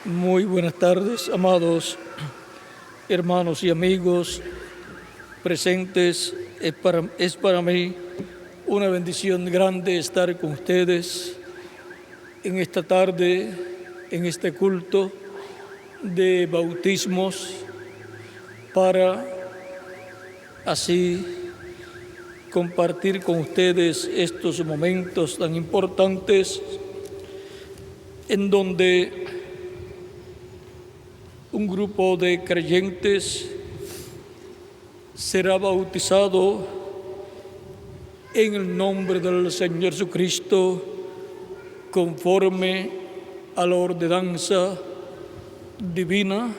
Muy buenas tardes, amados hermanos y amigos presentes. Es para mí una bendición grande estar con ustedes en esta tarde, en este culto de bautismos, para así compartir con ustedes estos momentos tan importantes en donde un grupo de creyentes será bautizado en el nombre del Señor Jesucristo conforme a la ordenanza divina,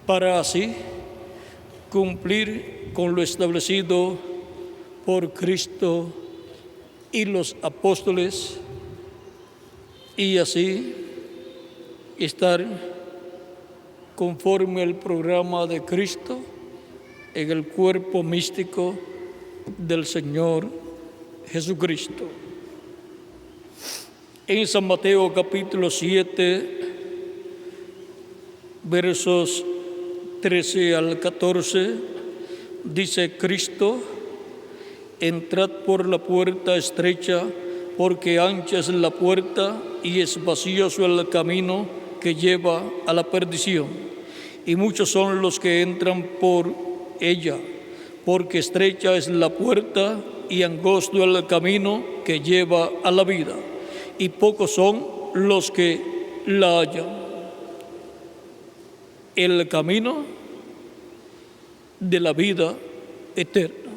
para así cumplir con lo establecido por Cristo y los apóstoles, y así estar conforme al programa de Cristo en el cuerpo místico del Señor Jesucristo. En San Mateo capítulo 7, versos 13 al 14, dice Cristo: entrad por la puerta estrecha, porque ancha es la puerta y espacioso el camino que lleva a la perdición, y muchos son los que entran por ella, porque estrecha es la puerta y angosto el camino que lleva a la vida, y pocos son los que la hallan. El camino de la vida eterna.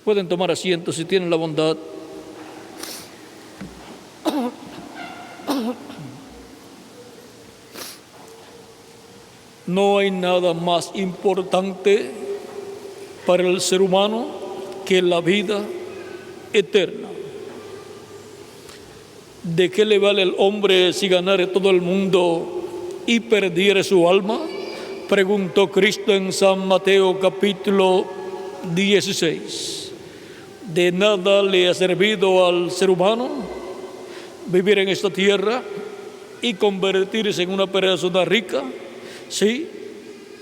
Pueden tomar asiento si tienen la bondad. No hay nada más importante para el ser humano que la vida eterna. ¿De qué le vale al hombre si ganare todo el mundo y perdiere su alma?, preguntó Cristo en San Mateo capítulo 16. De nada le ha servido al ser humano vivir en esta tierra y convertirse en una persona rica si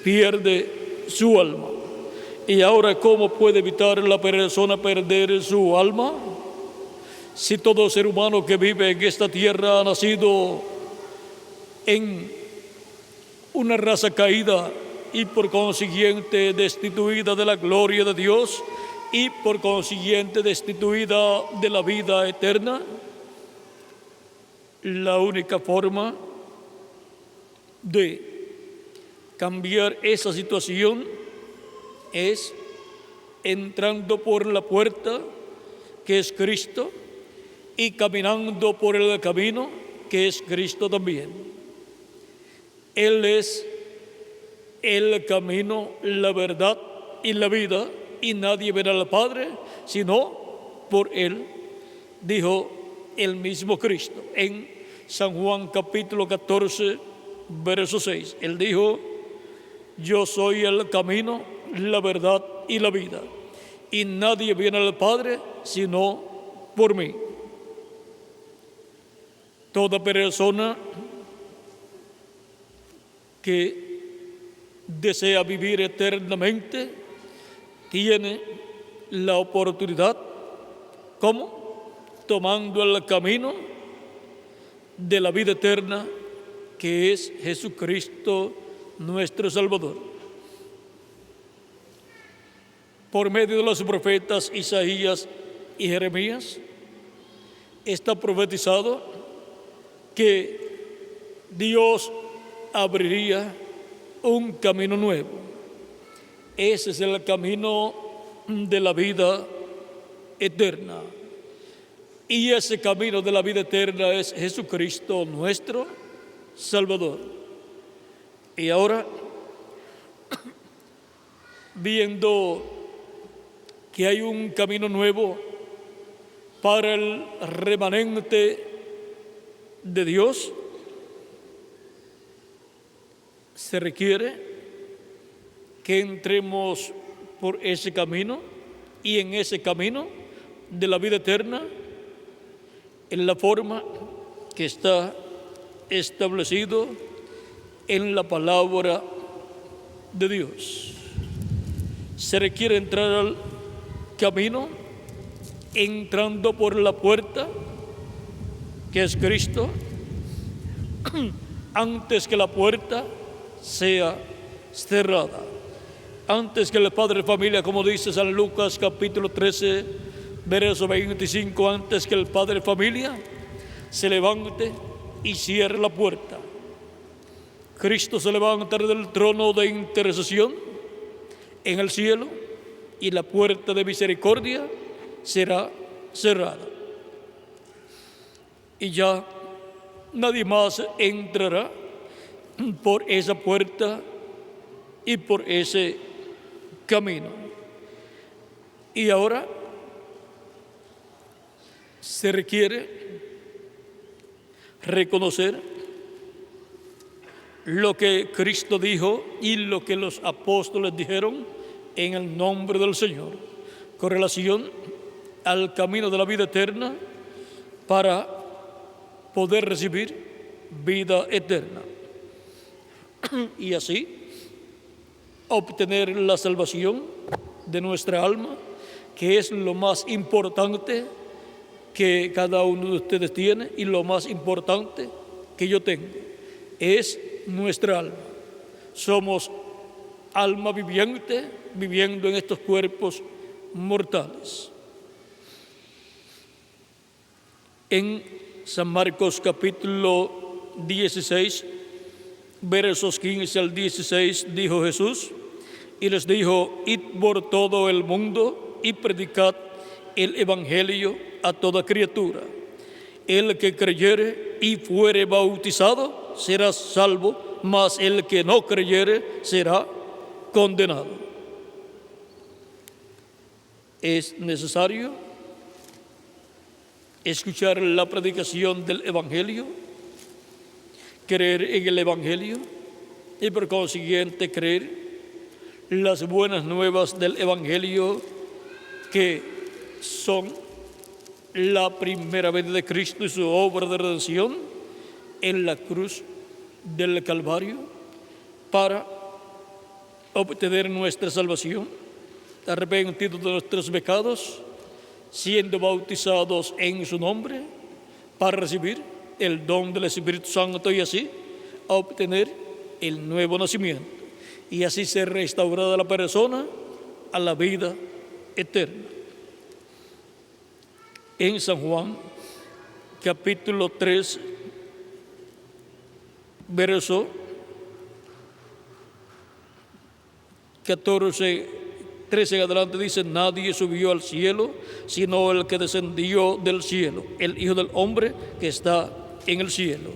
pierde su alma. Y ahora, ¿cómo puede evitar la persona perder su alma? Si todo ser humano que vive en esta tierra ha nacido en una raza caída y por consiguiente destituida de la gloria de Dios y por consiguiente destituida de la vida eterna, la única forma de cambiar esa situación es entrando por la puerta, que es Cristo, y caminando por el camino, que es Cristo también. Él es el camino, la verdad y la vida, y nadie verá al Padre sino por Él, dijo el mismo Cristo en San Juan capítulo 14, verso 6. Él dijo: yo soy el camino, la verdad y la vida, y nadie viene al Padre sino por mí. Toda persona que desea vivir eternamente tiene la oportunidad, ¿cómo? Tomando el camino de la vida eterna, que es Jesucristo nuestro Salvador. Por medio de los profetas Isaías y Jeremías está profetizado que Dios abriría un camino nuevo. Ese es el camino de la vida eterna. Y ese camino de la vida eterna es Jesucristo nuestro Salvador. Y ahora, viendo que hay un camino nuevo para el remanente de Dios, se requiere que entremos por ese camino, y en ese camino de la vida eterna, en la forma que está establecido en la palabra de Dios. Se requiere entrar al camino entrando por la puerta, que es Cristo, antes que la puerta sea cerrada. Antes que el padre de familia, como dice San Lucas capítulo 13, verso 25, antes que el padre de familia se levante y cierre la puerta, Cristo se levantará del trono de intercesión en el cielo y la puerta de misericordia será cerrada. Y ya nadie más entrará por esa puerta y por ese camino. Y ahora se requiere reconocer lo que Cristo dijo y lo que los apóstoles dijeron en el nombre del Señor, con relación al camino de la vida eterna para poder recibir vida eterna y así obtener la salvación de nuestra alma, que es lo más importante que cada uno de ustedes tiene y lo más importante que yo tengo, es nuestra alma. Somos alma viviente viviendo en estos cuerpos mortales. En San Marcos capítulo 16, versos 15 al 16, dijo Jesús, y les dijo: id por todo el mundo y predicad el evangelio a toda criatura. El que creyere y fuere bautizado será salvo, mas el que no creyere será condenado. Es necesario escuchar la predicación del evangelio, creer en el evangelio y por consiguiente creer las buenas nuevas del evangelio, que son la primera venida de Cristo y su obra de redención en la cruz del Calvario para obtener nuestra salvación, arrepentidos de nuestros pecados, siendo bautizados en su nombre para recibir el don del Espíritu Santo y así obtener el nuevo nacimiento y así ser restaurada la persona a la vida eterna. En San Juan capítulo 3, verso 13 en adelante dice: nadie subió al cielo sino el que descendió del cielo, el Hijo del Hombre que está en el cielo.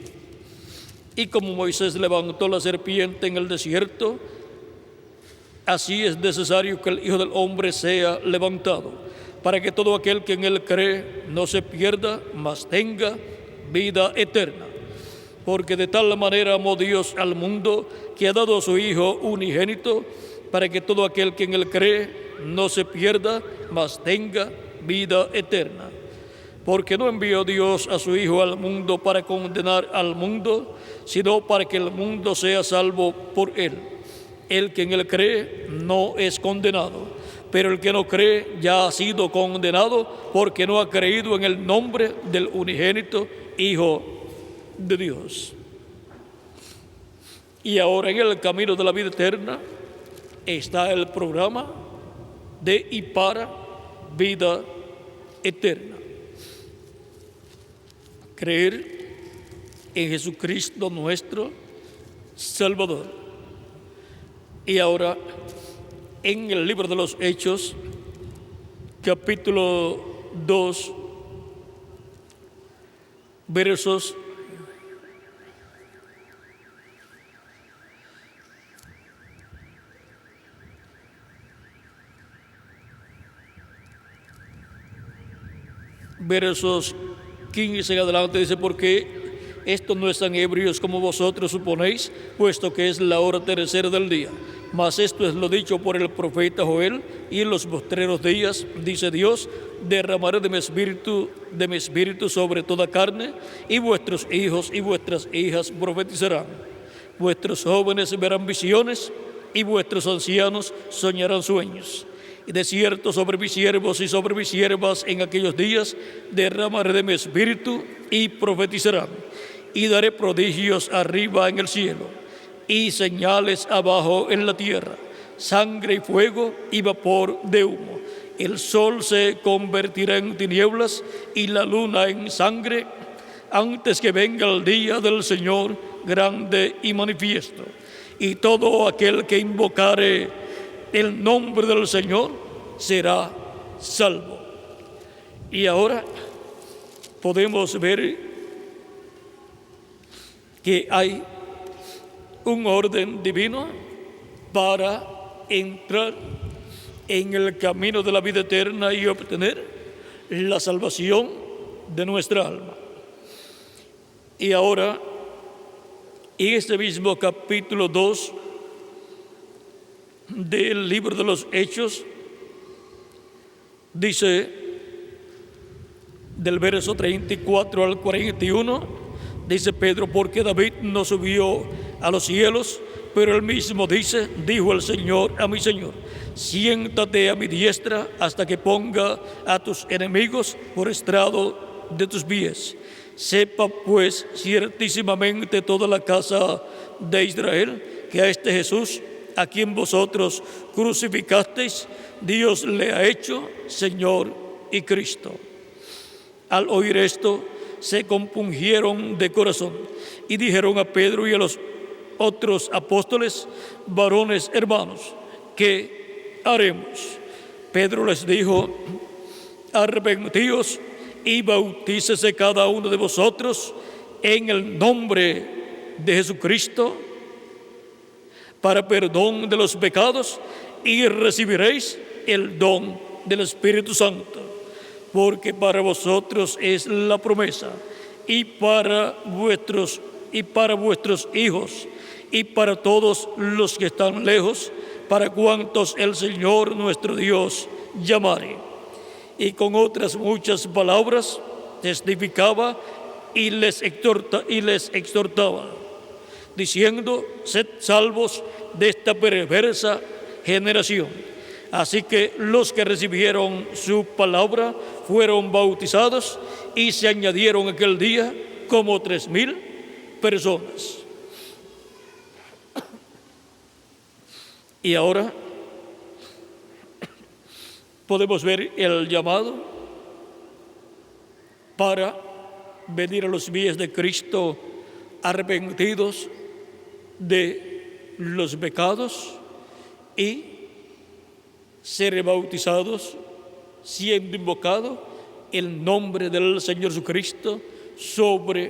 Y como Moisés levantó la serpiente en el desierto, así es necesario que el Hijo del Hombre sea levantado, para que todo aquel que en él cree no se pierda, mas tenga vida eterna. Porque de tal manera amó Dios al mundo, que ha dado a su Hijo unigénito, para que todo aquel que en él cree no se pierda, mas tenga vida eterna. Porque no envió Dios a su Hijo al mundo para condenar al mundo, sino para que el mundo sea salvo por él. El que en él cree no es condenado, pero el que no cree ya ha sido condenado, porque no ha creído en el nombre del unigénito Hijo de Dios. Y ahora en el camino de la vida eterna está el programa de y para vida eterna. Creer en Jesucristo nuestro Salvador. Y ahora en el libro de los Hechos, capítulo 2, versos 15 en adelante dice: porque estos no están ebrios como vosotros suponéis, puesto que es la hora tercera del día. Mas esto es lo dicho por el profeta Joel: y en los postreros días, dice Dios, derramaré de mi espíritu sobre toda carne, y vuestros hijos y vuestras hijas profetizarán. Vuestros jóvenes verán visiones, y vuestros ancianos soñarán sueños. Y de cierto sobre mis siervos y sobre mis siervas en aquellos días derramaré de mi espíritu, y profetizarán. Y daré prodigios arriba en el cielo, y señales abajo en la tierra, sangre y fuego y vapor de humo. El sol se convertirá en tinieblas y la luna en sangre, antes que venga el día del Señor grande y manifiesto. Y todo aquel que invocare el nombre del Señor será salvo. Y ahora podemos ver que hay un orden divino para entrar en el camino de la vida eterna y obtener la salvación de nuestra alma. Y ahora, en este mismo capítulo 2 del libro de los Hechos, dice del verso 34 al 41, dice Pedro: porque David no subió a los cielos, pero él mismo dice: dijo el Señor a mi Señor, siéntate a mi diestra hasta que ponga a tus enemigos por estrado de tus pies. Sepa pues ciertísimamente toda la casa de Israel que a este Jesús, a quien vosotros crucificasteis, Dios le ha hecho Señor y Cristo. Al oír esto, se compungieron de corazón y dijeron a Pedro y a los otros apóstoles: varones hermanos, ¿qué haremos? Pedro les dijo: arrepentíos y bautícese cada uno de vosotros en el nombre de Jesucristo para perdón de los pecados, y recibiréis el don del Espíritu Santo, porque para vosotros es la promesa, y para vuestros hijos, y para todos los que están lejos, para cuantos el Señor nuestro Dios llamare. Y con otras muchas palabras testificaba y les exhortaba, diciendo: sed salvos de esta perversa generación. Así que los que recibieron su palabra fueron bautizados, y se añadieron aquel día como 3,000 personas. Y ahora podemos ver el llamado para venir a los pies de Cristo arrepentidos de los pecados y ser bautizados, siendo invocado el nombre del Señor Jesucristo sobre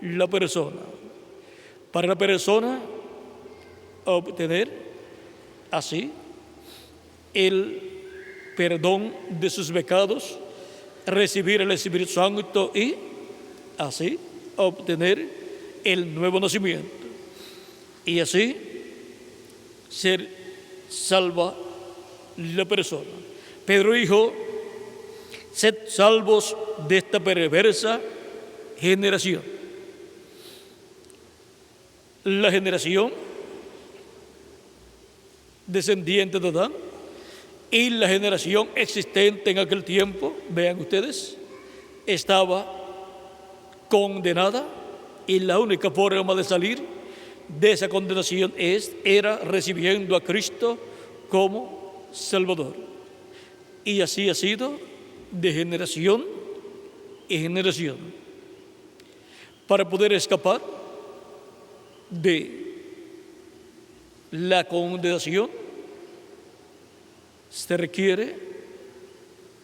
la persona. Para la persona obtener así el perdón de sus pecados, recibir el Espíritu Santo y así obtener el nuevo nacimiento. Y así ser salva la persona. Pedro dijo: sed salvos de esta perversa generación. La generación descendiente de Adán y la generación existente en aquel tiempo, vean ustedes, estaba condenada, y la única forma de salir de esa condenación era recibiendo a Cristo como Salvador. Y así ha sido de generación en generación. Para poder escapar de la condenación, se requiere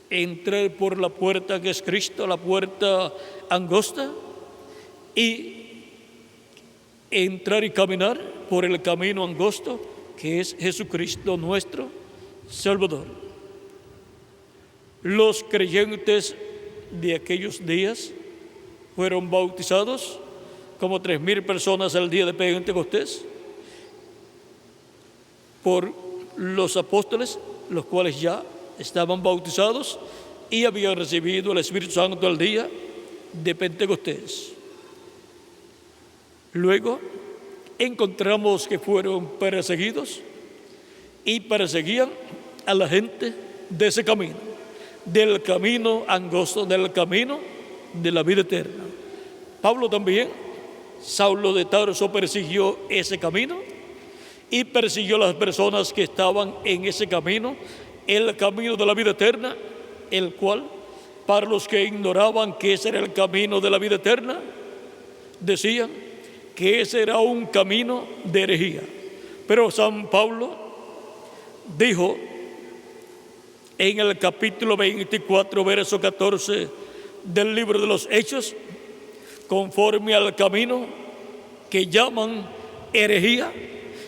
entrar por la puerta que es Cristo, la puerta angosta, y entrar y caminar por el camino angosto que es Jesucristo nuestro Salvador. Los creyentes de aquellos días fueron bautizados como 3,000 personas al día de Pentecostés, por los apóstoles, los cuales ya estaban bautizados y habían recibido el Espíritu Santo al día de Pentecostés. Luego encontramos que fueron perseguidos y perseguían a la gente de ese camino, del camino angosto, del camino de la vida eterna. Pablo también, Saulo de Tarso, persiguió ese camino y persiguió a las personas que estaban en ese camino, el camino de la vida eterna, el cual, para los que ignoraban que ese era el camino de la vida eterna, decían que ese era un camino de herejía. Pero San Pablo dijo en el capítulo 24, verso 14 del libro de los Hechos, conforme al camino que llaman herejía,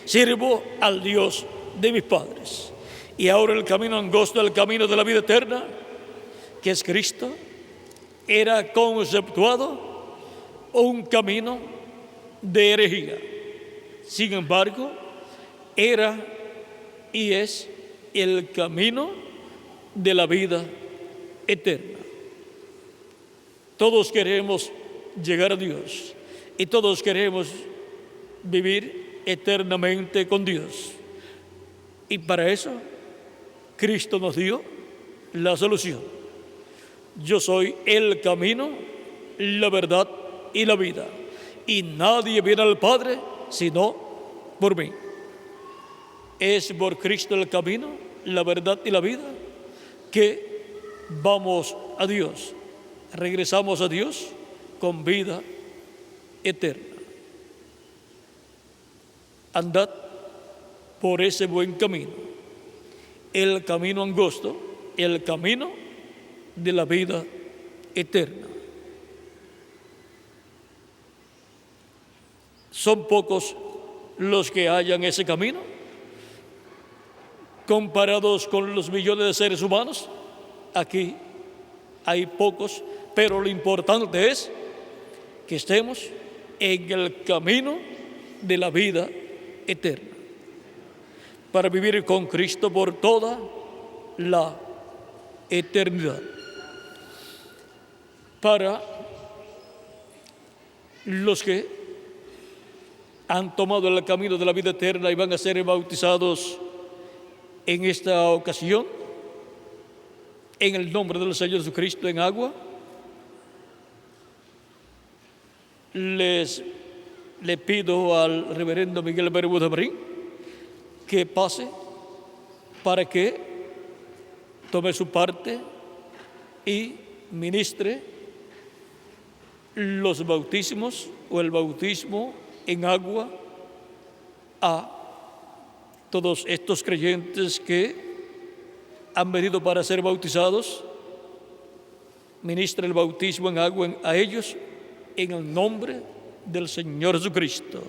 sirvo al Dios de mis padres. Y ahora el camino angosto, el camino de la vida eterna, que es Cristo, era conceptuado un camino de herejía. Sin embargo, era y es el camino de la vida eterna. Todos queremos llegar a Dios y todos queremos vivir eternamente con Dios. Y para eso, Cristo nos dio la solución. Yo soy el camino, la verdad y la vida. Y nadie viene al Padre sino por mí. Es por Cristo el camino, la verdad y la vida que vamos a Dios. Regresamos a Dios con vida eterna. Andad por ese buen camino, el camino angosto, el camino de la vida eterna. Son pocos los que hallan ese camino, comparados con los millones de seres humanos. Aquí hay pocos, pero lo importante es que estemos en el camino de la vida eterna, para vivir con Cristo por toda la eternidad. Para los que han tomado el camino de la vida eterna y van a ser bautizados en esta ocasión, en el nombre del Señor Jesucristo en agua, le pido al reverendo Miguel Bermúdez Marín que pase para que tome su parte y ministre los bautismos o el bautismo en agua a todos estos creyentes que han venido para ser bautizados. Ministra el bautismo en agua a ellos en el nombre del Señor Jesucristo.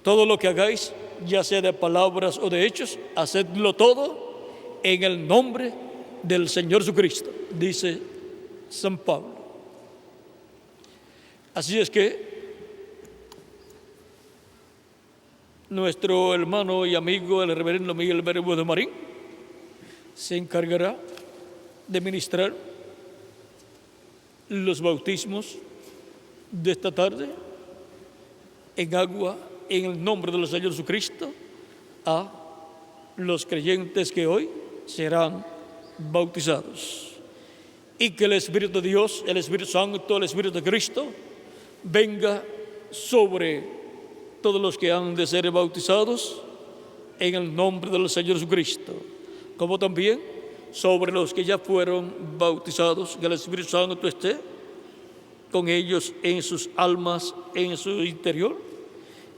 Todo lo que hagáis, ya sea de palabras o de hechos, hacedlo todo en el nombre del Señor Jesucristo, dice San Pablo. Así es que nuestro hermano y amigo, el reverendo Miguel Bermúdez Marín, se encargará de ministrar los bautismos de esta tarde en agua, en el nombre del Señor Jesucristo, a los creyentes que hoy serán bautizados. Y que el Espíritu de Dios, el Espíritu Santo, el Espíritu de Cristo, venga sobre todos los que han de ser bautizados en el nombre del Señor Jesucristo, como también sobre los que ya fueron bautizados, que el Espíritu Santo esté con ellos en sus almas, en su interior,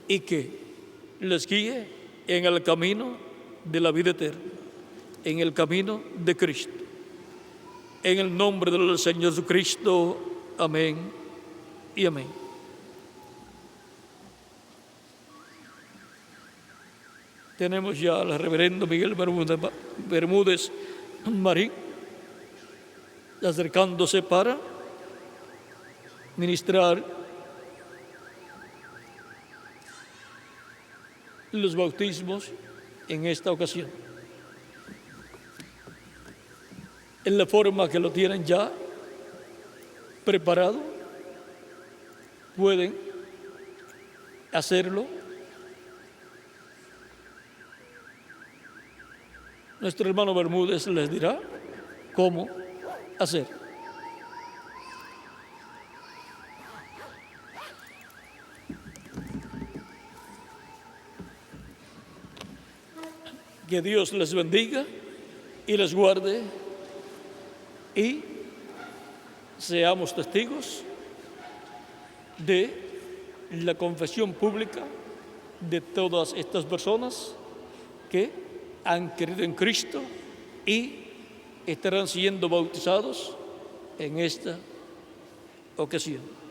y que les guíe en el camino de la vida eterna, en el camino de Cristo. En el nombre del Señor Jesucristo, amén y amén. Tenemos ya al reverendo Miguel Bermúdez Marín acercándose para ministrar los bautismos en esta ocasión. En la forma que lo tienen ya preparado, pueden hacerlo. Nuestro hermano Bermúdez les dirá cómo hacer. Que Dios les bendiga y les guarde y seamos testigos de la confesión pública de todas estas personas que han creído en Cristo y estarán siendo bautizados en esta ocasión.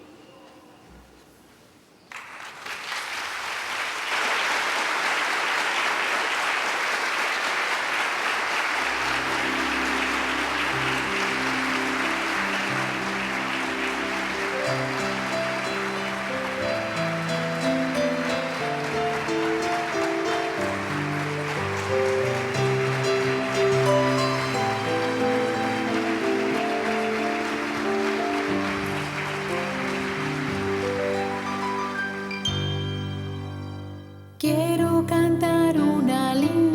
Quiero cantar una linda